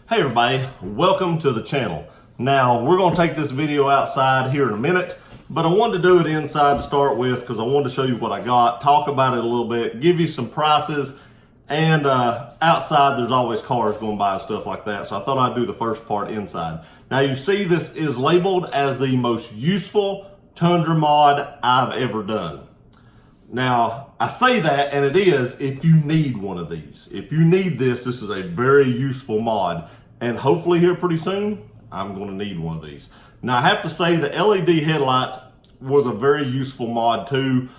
Hey everybody, welcome to the channel. Now we're going to take this video outside here in a minute, but I wanted to do it inside to start with because I wanted to show you what I got, talk about it a little bit, give you some prices, and outside there's always cars going by and stuff like that, so I thought I'd do the first part inside. Now you see this is labeled as the most useful Tundra mod I've ever done. Now, I say that, and it is if you need one of these. If you need this, this is a very useful mod. And hopefully here pretty soon, I'm going to need one of these. Now, I have to say the LED headlights was a very useful mod too.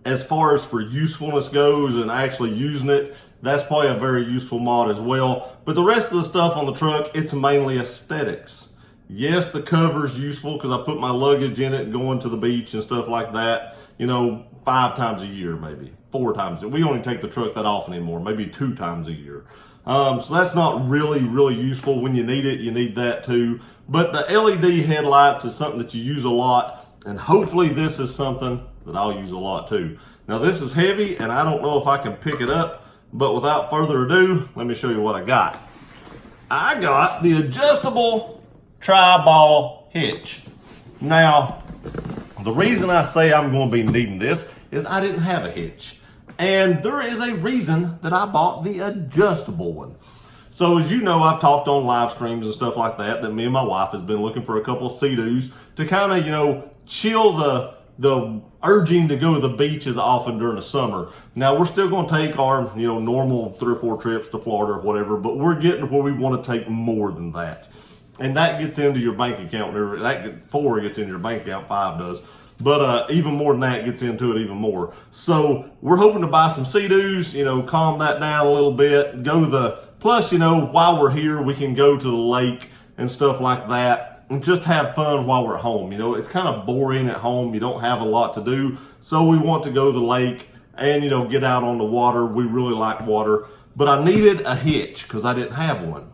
As far as for usefulness goes and actually using it, that's probably a very useful mod as well. But the rest of the stuff on the truck, it's mainly aesthetics. Yes, the cover's useful because I put my luggage in it going to the beach and stuff like that. You know, 5 times a year, maybe 4 times. We only take the truck that often anymore, maybe 2 times a year. So that's not really useful. When you need it, you need that too. But the LED headlights is something that you use a lot, and hopefully this is something that I'll use a lot too. Now this is heavy, and I don't know if I can pick it up, but without further ado, let me show you what I got. I got the adjustable tri-ball hitch. Now, the reason I say I'm going to be needing this is I didn't have a hitch. And there is a reason that I bought the adjustable one. So as you know, I've talked on live streams and stuff like that me and my wife has been looking for a couple of Sea-Doos to kind of, you know, chill the urging to go to the beach as often during the summer. Now we're still going to take our, you know, normal 3 or 4 trips to Florida or whatever, but we're getting where we want to take more than that. And that gets into your bank account. That 4 gets into your bank account, 5 does. But even more than that gets into it even more. So we're hoping to buy some Sea-Doos, you know, calm that down a little bit. Plus, you know, while we're here, we can go to the lake and stuff like that and just have fun while we're at home. You know, it's kind of boring at home. You don't have a lot to do. So we want to go to the lake and, you know, get out on the water. We really like water. But I needed a hitch because I didn't have one.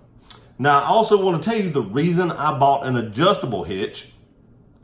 Now, I also want to tell you the reason I bought an adjustable hitch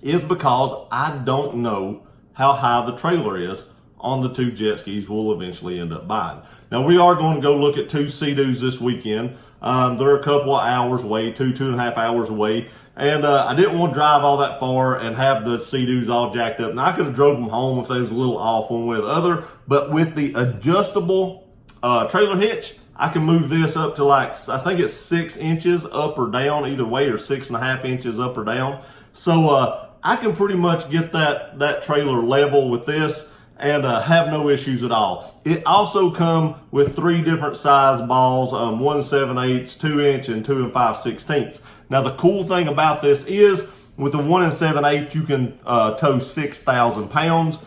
is because I don't know how high the trailer is on the 2 jet skis we'll eventually end up buying. Now, we are going to go look at 2 Sea-Doos this weekend. They're a couple of hours away, 2.5 hours away. And I didn't want to drive all that far and have the Sea-Doos all jacked up. Now, I could have drove them home if they was a little off one way or the other. But with the adjustable trailer hitch, I can move this up to like, I think it's 6 inches up or down either way, or 6.5 inches up or down. So I can pretty much get that trailer level with this and have no issues at all. It also comes with 3 different size balls, 1 7/8, 2 inch, and 2 5/16. Now the cool thing about this is with the 1 7/8 you can tow 6,000 pounds.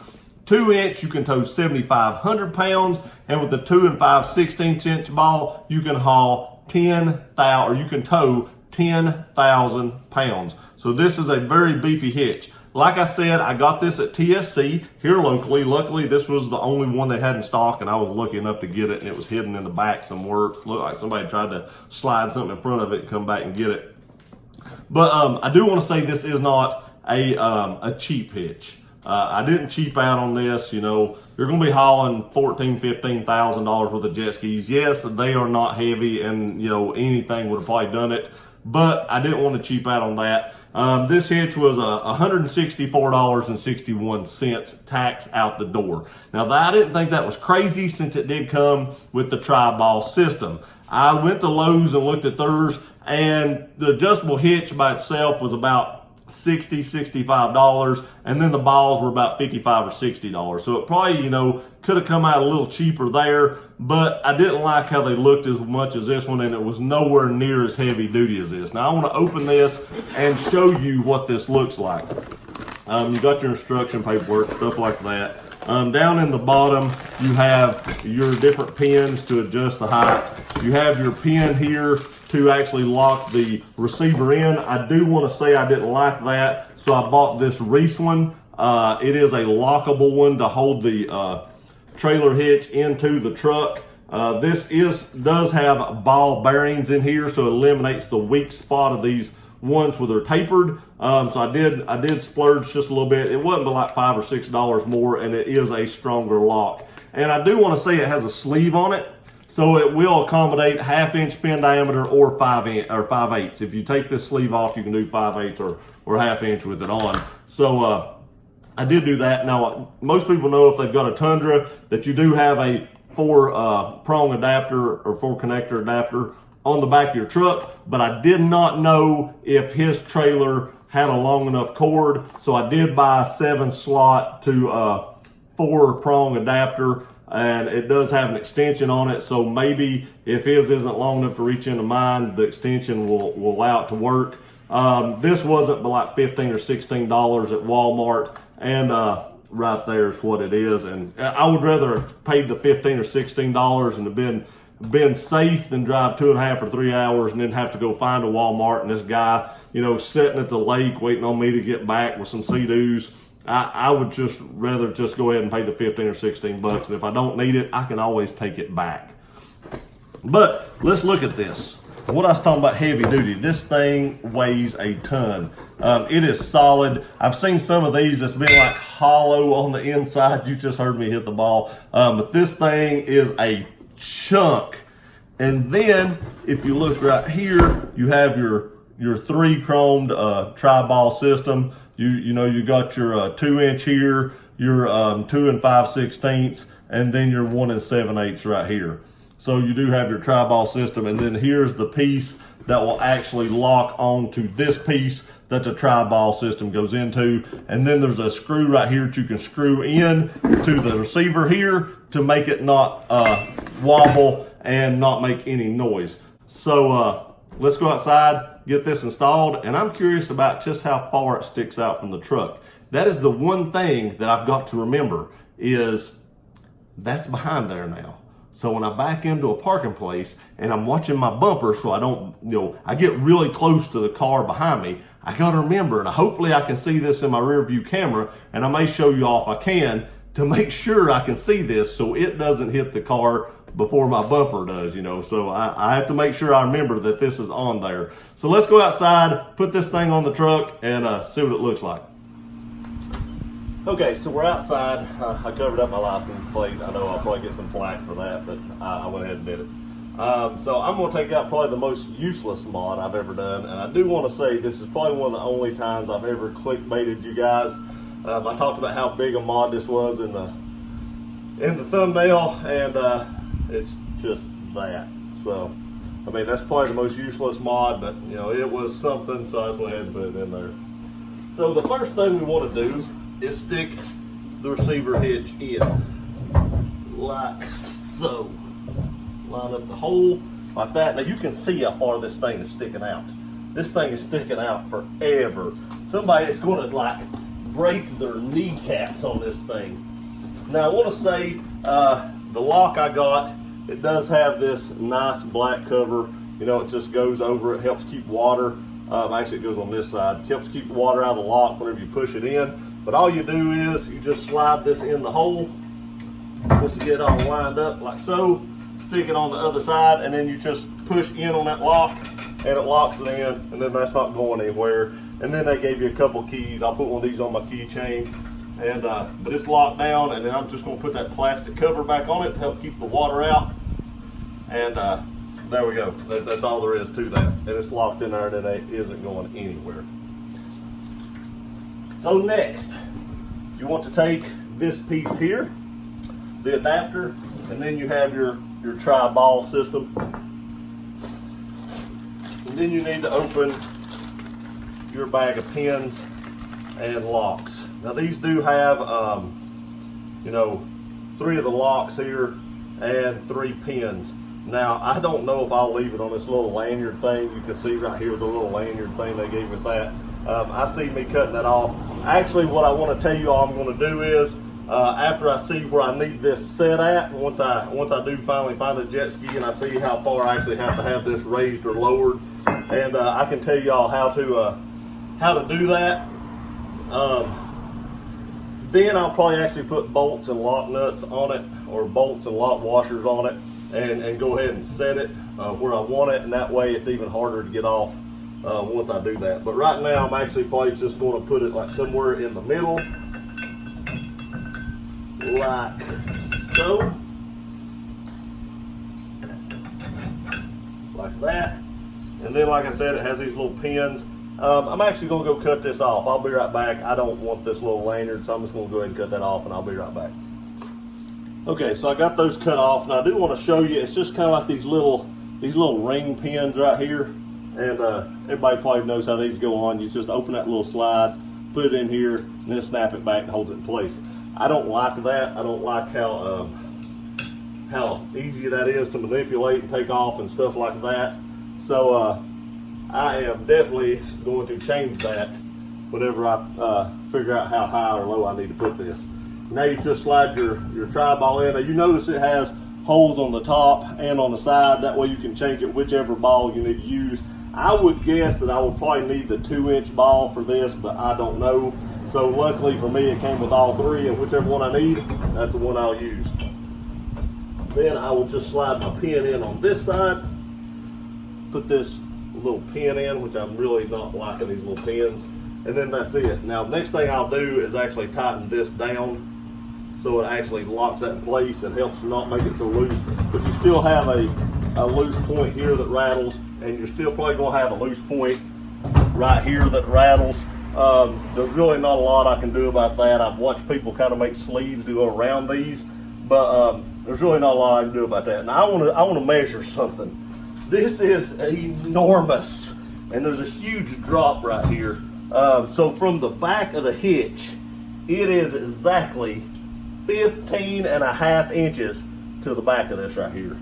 2 inch, you can tow 7,500 pounds, and with the 2 5/16 inch ball, you can haul 10,000, or you can tow 10,000 pounds. So this is a very beefy hitch. Like I said, I got this at TSC here locally. Luckily, this was the only one they had in stock, and I was lucky enough to get it, and it was hidden in the back somewhere. It looked like somebody tried to slide something in front of it and come back and get it. But I do want to say this is not a cheap hitch. I didn't cheap out on this. You know, you're going to be hauling $14,000–15,000 worth of jet skis. Yes, they are not heavy, and you know anything would have probably done it. But I didn't want to cheap out on that. This hitch was $164.61 tax out the door. Now, I didn't think that was crazy since it did come with the tri-ball system. I went to Lowe's and looked at theirs, and the adjustable hitch by itself was about $60, $65, and then the balls were about $55 or $60. So it probably, you know, could have come out a little cheaper there, but I didn't like how they looked as much as this one, and it was nowhere near as heavy duty as this. Now I want to open this and show you what this looks like. You got your instruction paperwork, stuff like that. Down in the bottom, you have your different pins to adjust the height. You have your pin here to actually lock the receiver in. I do want to say I didn't like that, so I bought this Reese one. It is a lockable one to hold the trailer hitch into the truck. This does have ball bearings in here, so it eliminates the weak spot of these ones where they're tapered. So I did splurge just a little bit. It wasn't but like $5 or $6 more, and it is a stronger lock. And I do want to say it has a sleeve on it. So it will accommodate 1/2-inch pin diameter or 5/8. If you take this sleeve off, you can do 5/8 or 1/2 inch with it on. So I did do that. Now, most people know if they've got a Tundra that you do have a 4-prong adapter or 4-connector adapter on the back of your truck, but I did not know if his trailer had a long enough cord. So I did buy a 7-slot to 4-prong adapter, and it does have an extension on it. So maybe if his isn't long enough to reach into mine, the extension will allow it to work. This wasn't but like $15 or $16 at Walmart, and right there's what it is. And I would rather have paid the $15 or $16 and have been safe than drive 2.5 or 3 hours and then have to go find a Walmart and this guy, you know, sitting at the lake waiting on me to get back with some Sea-Doos. I would just rather just go ahead and pay the 15 or 16 bucks. And if I don't need it, I can always take it back. But let's look at this. What I was talking about heavy duty, this thing weighs a ton. It is solid. I've seen some of these that's been like hollow on the inside. You just heard me hit the ball. But this thing is a chunk. And then if you look right here, you have your 3-chromed tri-ball system. You know, you got your 2-inch here, your 2 5/16, and then your 1 7/8 right here. So you do have your tri-ball system, and then here's the piece that will actually lock onto this piece that the tri-ball system goes into. And then there's a screw right here that you can screw in to the receiver here to make it not wobble and not make any noise. So let's go outside, get this installed, and I'm curious about just how far it sticks out from the truck. That is the one thing that I've got to remember, is that's behind there now. So when I back into a parking place and I'm watching my bumper so I don't, you know, I get really close to the car behind me, I got to remember, and hopefully I can see this in my rear view camera, and I may show you off I can, to make sure I can see this so it doesn't hit the car before my bumper does, you know. So I have to make sure I remember that this is on there. So let's go outside, put this thing on the truck, and see what it looks like. Okay, so we're outside. I covered up my license plate. I know I'll probably get some flack for that, but I went ahead and did it. So I'm going to take out probably the most useless mod I've ever done, and I do want to say this is probably one of the only times I've ever clickbaited you guys. I talked about how big a mod this was in the thumbnail, and it's just that. So, I mean, that's probably the most useless mod, but you know, it was something, so I just went ahead and put it in there. So the first thing we want to do is stick the receiver hitch in, like so. Line up the hole like that. Now you can see how far this thing is sticking out. This thing is sticking out forever. Somebody is going to like break their kneecaps on this thing. Now I want to say the lock I got, it does have this nice black cover. You know, it just goes over, it helps keep water. Actually it goes on this side. It helps keep water out of the lock whenever you push it in. But all you do is you just slide this in the hole. Once you get it all lined up like so, stick it on the other side, and then you just push in on that lock and it locks it in, and then that's not going anywhere. And then they gave you a couple keys. I'll put one of these on my keychain, and but it's locked down, and then I'm just going to put that plastic cover back on it to help keep the water out. And there we go. That's all there is to that. And it's locked in there, and it isn't going anywhere. So next, you want to take this piece here, the adapter, and then you have your tri-ball system. And then you need to open your bag of pins and locks. Now these do have, you know, 3 of the locks here and 3 pins. Now I don't know if I'll leave it on this little lanyard thing. You can see right here the little lanyard thing they gave with that. I see me cutting that off. Actually, what I want to tell you all I'm going to do is, after I see where I need this set at, once I do finally find a jet ski and I see how far I actually have to have this raised or lowered, and I can tell y'all how to do that. Then I'll probably actually put bolts and lock nuts on it, or bolts and lock washers on it, and go ahead and set it where I want it, and that way it's even harder to get off once I do that. But right now I'm actually probably just going to put it like somewhere in the middle, like so. like that. And then, like I said, it has these little pins. I'm actually going to go cut this off. I'll be right back. I don't want this little lanyard, so I'm just going to go ahead and cut that off, and I'll be right back. Okay, so I got those cut off, and I do want to show you. It's just kind of like these little ring pins right here, and everybody probably knows how these go on. You just open that little slide, put it in here, and then snap it back and holds it in place. I don't like that. I don't like how easy that is to manipulate and take off and stuff like that. So I am definitely going to change that whenever I figure out how high or low I need to put this. Now you just slide your tri-ball in. Now you notice it has holes on the top and on the side. That way you can change it whichever ball you need to use. I would guess that I would probably need the 2-inch ball for this, but I don't know. So luckily for me, it came with all three, and whichever one I need, that's the one I'll use. Then I will just slide my pin in on this side. Put this little pin in, which I'm really not liking these little pins. And then that's it. Now, next thing I'll do is actually tighten this down so it actually locks that in place and helps not make it so loose. But you still have a loose point here that rattles, and you're still probably going to have a loose point right here that rattles. There's really not a lot I can do about that. I've watched people kind of make sleeves to go around these, but there's really not a lot I can do about that. Now I want to measure something. This is enormous, and there's a huge drop right here. So from the back of the hitch, it is exactly 15.5 inches to the back of this right here.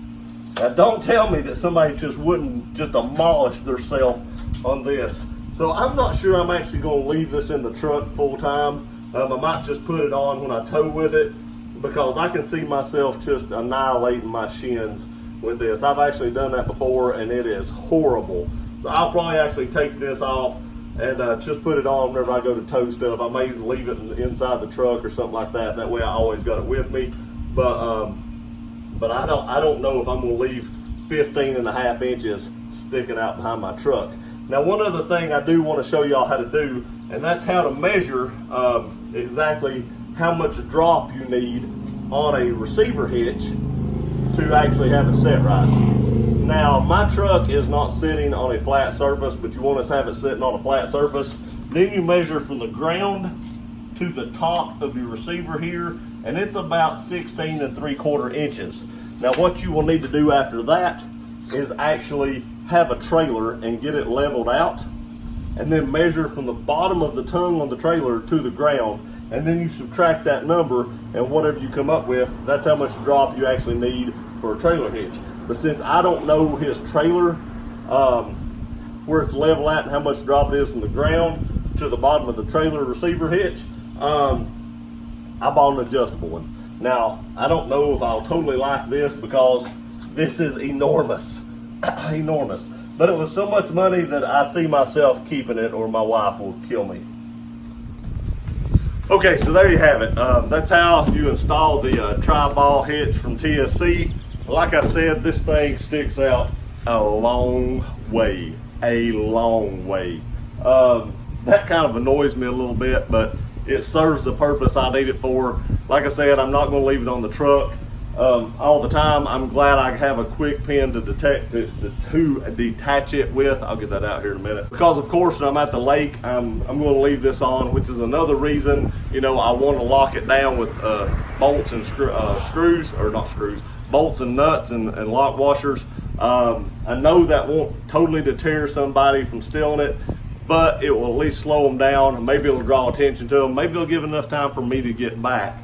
Now don't tell me that somebody just wouldn't just demolish themselves on this. So I'm not sure I'm actually going to leave this in the truck full time. I might just put it on when I tow with it, because I can see myself just annihilating my shins with this. I've actually done that before, and it is horrible. So I'll probably actually take this off and just put it on whenever I go to tow stuff. I may leave it inside the truck or something like that. That way I always got it with me. But I don't know if I'm going to leave 15.5 inches sticking out behind my truck. Now, one other thing I do want to show y'all how to do, and that's how to measure exactly how much drop you need on a receiver hitch to actually have it set right. Now, my truck is not sitting on a flat surface, but you want to have it sitting on a flat surface. Then you measure from the ground to the top of your receiver here, and it's about 16 3/4 inches. Now, what you will need to do after that is actually have a trailer and get it leveled out, and then measure from the bottom of the tongue on the trailer to the ground, and then you subtract that number, and whatever you come up with, that's how much drop you actually need for a trailer hitch. But since I don't know his trailer, where it's level at and how much drop it is from the ground to the bottom of the trailer receiver hitch, I bought an adjustable one. Now, I don't know if I'll totally like this, because this is enormous. Enormous. But it was so much money that I see myself keeping it, or my wife will kill me. Okay, so there you have it. That's how you install the tri-ball hitch from TSC. Like I said, this thing sticks out a long way. A long way. That kind of annoys me a little bit, but it serves the purpose I need it for. Like I said, I'm not going to leave it on the truck all the time. I'm glad I have a quick pin to detach it with. I'll get that out here in a minute. Because of course, when I'm at the lake, I'm going to leave this on, which is another reason, you know, I want to lock it down with bolts and bolts and nuts and lock washers. I know that won't totally deter somebody from stealing it, but it will at least slow them down, and maybe it'll draw attention to them. Maybe it'll give enough time for me to get back.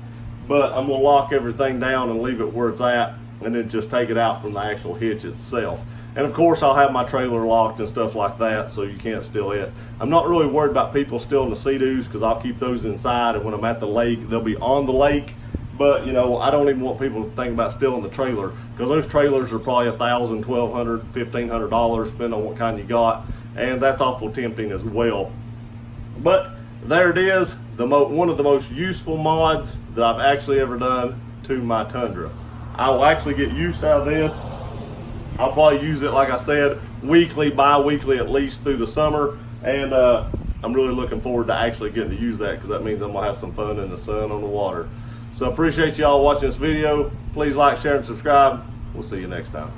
But I'm gonna lock everything down and leave it where it's at, and then just take it out from the actual hitch itself. And of course, I'll have my trailer locked and stuff like that, so you can't steal it. I'm not really worried about people stealing the Sea-Doos, because I'll keep those inside, and when I'm at the lake, they'll be on the lake. But you know, I don't even want people to think about stealing the trailer, because those trailers are probably $1,000, $1,200, $1,500, depending on what kind you got, and that's awful tempting as well. But there it is, one of the most useful mods that I've actually ever done to my Tundra. I will actually get use out of this. I'll probably use it, like I said, weekly, bi-weekly at least through the summer, and I'm really looking forward to actually getting to use that, because that means I'm gonna have some fun in the sun on the water. So I appreciate y'all watching this video. Please like, share, and subscribe. We'll see you next time.